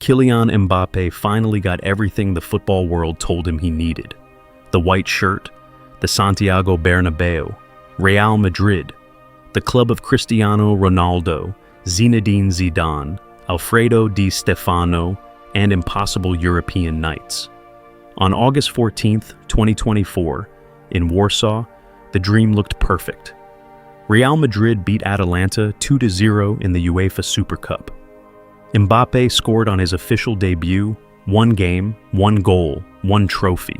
Kylian Mbappe finally got everything the football world told him he needed. The white shirt, the Santiago Bernabeu, Real Madrid, the club of Cristiano Ronaldo, Zinedine Zidane, Alfredo Di Stefano, and impossible European nights. On August 14th, 2024, in Warsaw, the dream looked perfect. Real Madrid beat Atalanta 2-0 in the UEFA Super Cup. Mbappe scored on his official debut, one game, one goal, one trophy.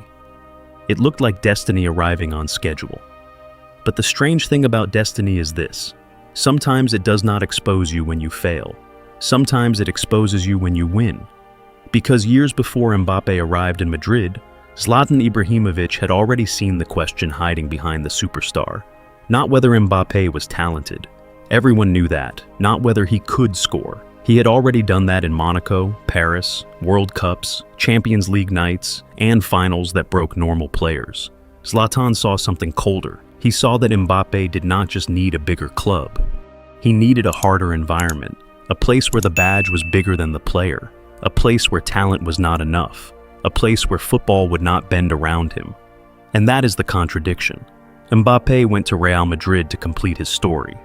It looked like destiny arriving on schedule. But the strange thing about destiny is this: sometimes it does not expose you when you fail. Sometimes it exposes you when you win. Because years before Mbappe arrived in Madrid, Zlatan Ibrahimovic had already seen the question hiding behind the superstar. Not whether Mbappe was talented. Everyone knew that, not whether he could score. He had already done that in Monaco, Paris, World Cups, Champions League nights, and finals that broke normal players. Zlatan saw something colder. He saw that Mbappe did not just need a bigger club. He needed a harder environment, a place where the badge was bigger than the player, a place where talent was not enough, a place where football would not bend around him. And that is the contradiction. Mbappe went to Real Madrid to complete his story.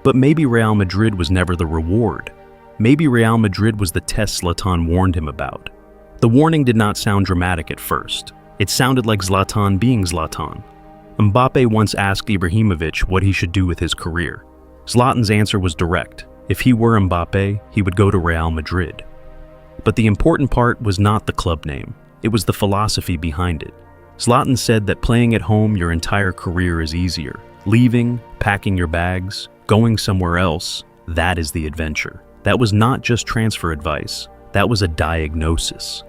But maybe Real Madrid was never the reward. Maybe Real Madrid was the test Zlatan warned him about. The warning did not sound dramatic at first. It sounded like Zlatan being Zlatan. Mbappe once asked Ibrahimovic what he should do with his career. Zlatan's answer was direct. If he were Mbappe, he would go to Real Madrid. But the important part was not the club name. It was the philosophy behind it. Zlatan said that playing at home your entire career is easier. Leaving, packing your bags, going somewhere else, that is the adventure. That was not just transfer advice, that was a diagnosis.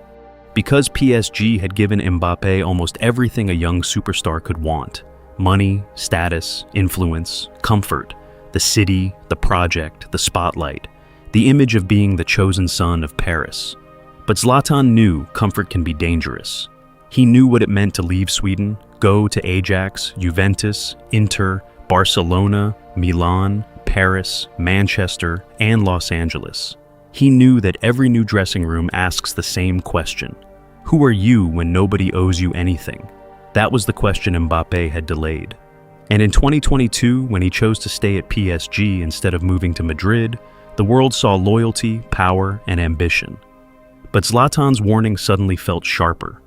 Because PSG had given Mbappe almost everything a young superstar could want: money, status, influence, comfort, the city, the project, the spotlight, the image of being the chosen son of Paris. But Zlatan knew comfort can be dangerous. He knew what it meant to leave Sweden, go to Ajax, Juventus, Inter, Barcelona, Milan, Paris, Manchester, and Los Angeles. He knew that every new dressing room asks the same question: who are you when nobody owes you anything? That was the question Mbappe had delayed. And in 2022, when he chose to stay at PSG instead of moving to Madrid, the world saw loyalty, power, and ambition. But Zlatan's warning suddenly felt sharper,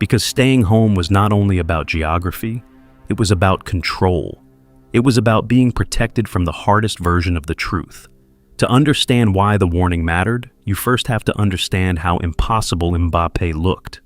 because staying home was not only about geography, it was about control. It was about being protected from the hardest version of the truth. To understand why the warning mattered, you first have to understand how impossible Mbappe looked.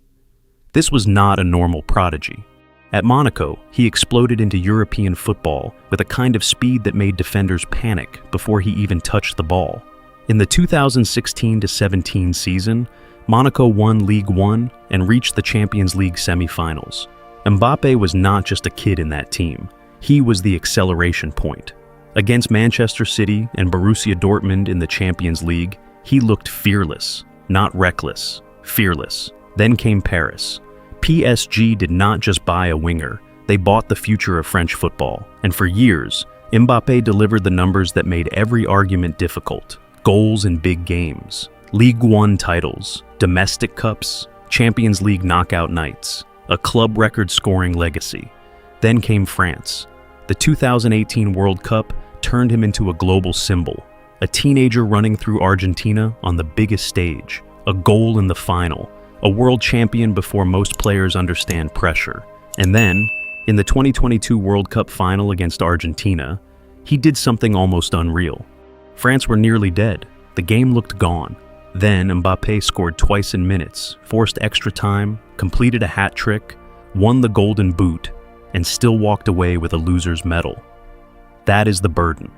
This was not a normal prodigy. At Monaco, he exploded into European football with a kind of speed that made defenders panic before he even touched the ball. In the 2016-17 season, Monaco won Ligue 1 and reached the Champions League semi-finals. Mbappe was not just a kid in that team. He was the acceleration point. Against Manchester City and Borussia Dortmund in the Champions League, he looked fearless, not reckless, fearless. Then came Paris. PSG did not just buy a winger, they bought the future of French football. And for years, Mbappe delivered the numbers that made every argument difficult. Goals in big games, Ligue 1 titles, domestic cups, Champions League knockout nights, a club record scoring legacy. Then came France. The 2018 World Cup turned him into a global symbol, a teenager running through Argentina on the biggest stage, a goal in the final, a world champion before most players understand pressure. And then, in the 2022 World Cup final against Argentina, he did something almost unreal. France were nearly dead. The game looked gone. Then Mbappe scored twice in minutes, forced extra time, completed a hat trick, won the Golden Boot, and still walked away with a loser's medal. That is the burden.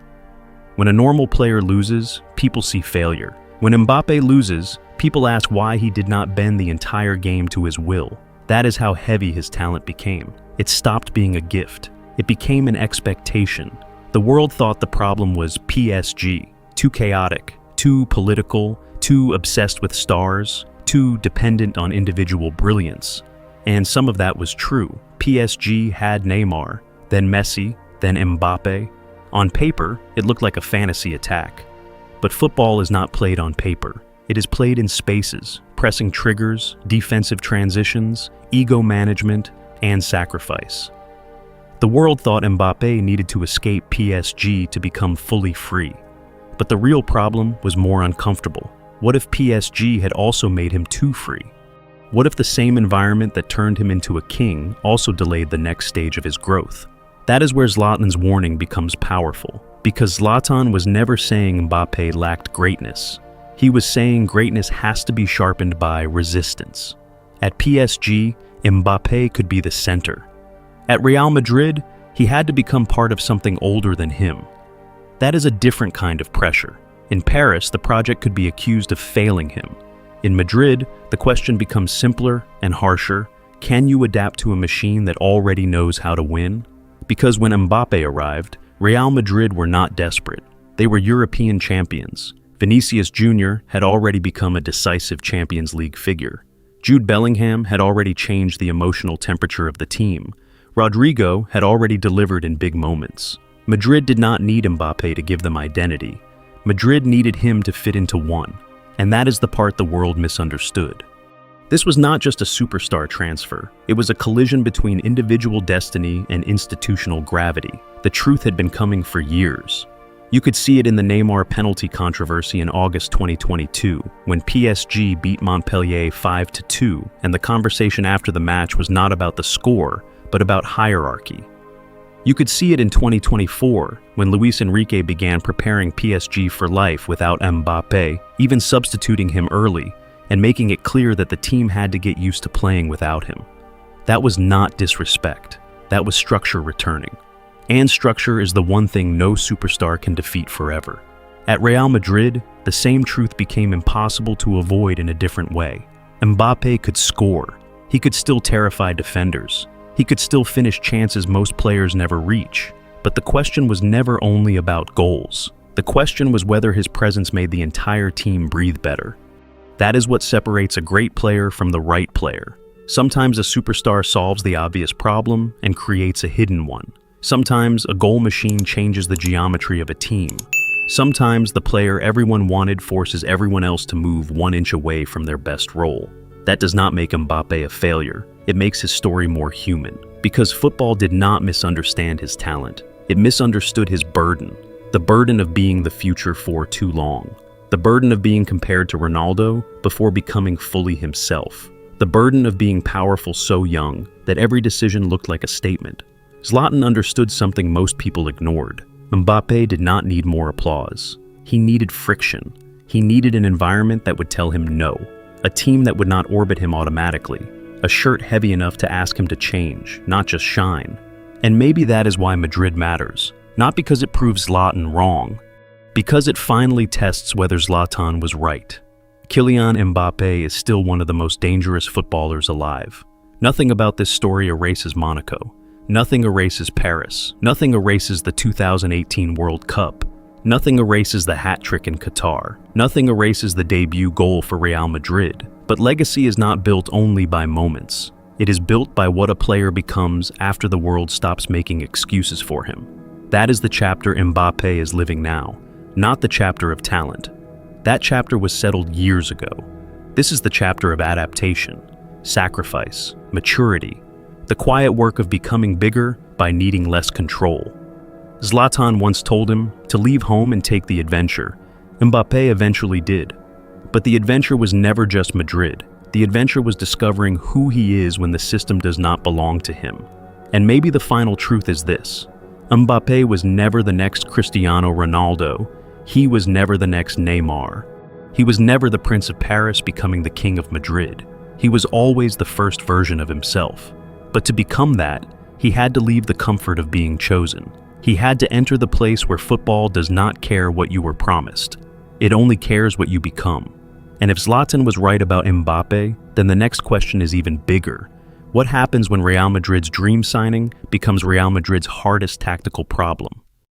When a normal player loses, people see failure. When Mbappe loses, people ask why he did not bend the entire game to his will. That is how heavy his talent became. It stopped being a gift. It became an expectation. The world thought the problem was PSG, too chaotic, too political, too obsessed with stars, too dependent on individual brilliance. And some of that was true. PSG had Neymar, then Messi, then Mbappe. On paper, it looked like a fantasy attack. But football is not played on paper. It is played in spaces, pressing triggers, defensive transitions, ego management, and sacrifice. The world thought Mbappe needed to escape PSG to become fully free. But the real problem was more uncomfortable. What if PSG had also made him too free? What if the same environment that turned him into a king also delayed the next stage of his growth? That is where Zlatan's warning becomes powerful, because Zlatan was never saying Mbappe lacked greatness. He was saying greatness has to be sharpened by resistance. At PSG, Mbappe could be the center. At Real Madrid, he had to become part of something older than him. That is a different kind of pressure. In Paris, the project could be accused of failing him. In Madrid, the question becomes simpler and harsher. Can you adapt to a machine that already knows how to win? Because when Mbappe arrived, Real Madrid were not desperate. They were European champions. Vinicius Jr. had already become a decisive Champions League figure. Jude Bellingham had already changed the emotional temperature of the team. Rodrigo had already delivered in big moments. Madrid did not need Mbappe to give them identity. Madrid needed him to fit into one. And that is the part the world misunderstood. This was not just a superstar transfer. It was a collision between individual destiny and institutional gravity. The truth had been coming for years. You could see it in the Neymar penalty controversy in August 2022, when PSG beat Montpellier 5-2, and the conversation after the match was not about the score, but about hierarchy. You could see it in 2024, when Luis Enrique began preparing PSG for life without Mbappe, even substituting him early, and making it clear that the team had to get used to playing without him. That was not disrespect. That was structure returning. And structure is the one thing no superstar can defeat forever. At Real Madrid, the same truth became impossible to avoid in a different way. Mbappe could score. He could still terrify defenders. He could still finish chances most players never reach. But the question was never only about goals. The question was whether his presence made the entire team breathe better. That is what separates a great player from the right player. Sometimes a superstar solves the obvious problem and creates a hidden one. Sometimes a goal machine changes the geometry of a team. Sometimes the player everyone wanted forces everyone else to move 1 inch away from their best role. That does not make Mbappe a failure. It makes his story more human. Because football did not misunderstand his talent. It misunderstood his burden. The burden of being the future for too long. The burden of being compared to Ronaldo before becoming fully himself. The burden of being powerful so young that every decision looked like a statement. Zlatan understood something most people ignored. Mbappe did not need more applause. He needed friction. He needed an environment that would tell him no. A team that would not orbit him automatically. A shirt heavy enough to ask him to change, not just shine. And maybe that is why Madrid matters. Not because it proves Zlatan wrong, because it finally tests whether Zlatan was right. Kylian Mbappe is still one of the most dangerous footballers alive. Nothing about this story erases Monaco. Nothing erases Paris. Nothing erases the 2018 World Cup. Nothing erases the hat trick in Qatar. Nothing erases the debut goal for Real Madrid. But legacy is not built only by moments. It is built by what a player becomes after the world stops making excuses for him. That is the chapter Mbappe is living now, not the chapter of talent. That chapter was settled years ago. This is the chapter of adaptation, sacrifice, maturity, the quiet work of becoming bigger by needing less control. Zlatan once told him to leave home and take the adventure. Mbappe eventually did. But the adventure was never just Madrid. The adventure was discovering who he is when the system does not belong to him. And maybe the final truth is this. Mbappe was never the next Cristiano Ronaldo. He was never the next Neymar. He was never the Prince of Paris becoming the King of Madrid. He was always the first version of himself. But to become that, he had to leave the comfort of being chosen. He had to enter the place where football does not care what you were promised. It only cares what you become. And if Zlatan was right about Mbappe, then the next question is even bigger. What happens when Real Madrid's dream signing becomes Real Madrid's hardest tactical problem?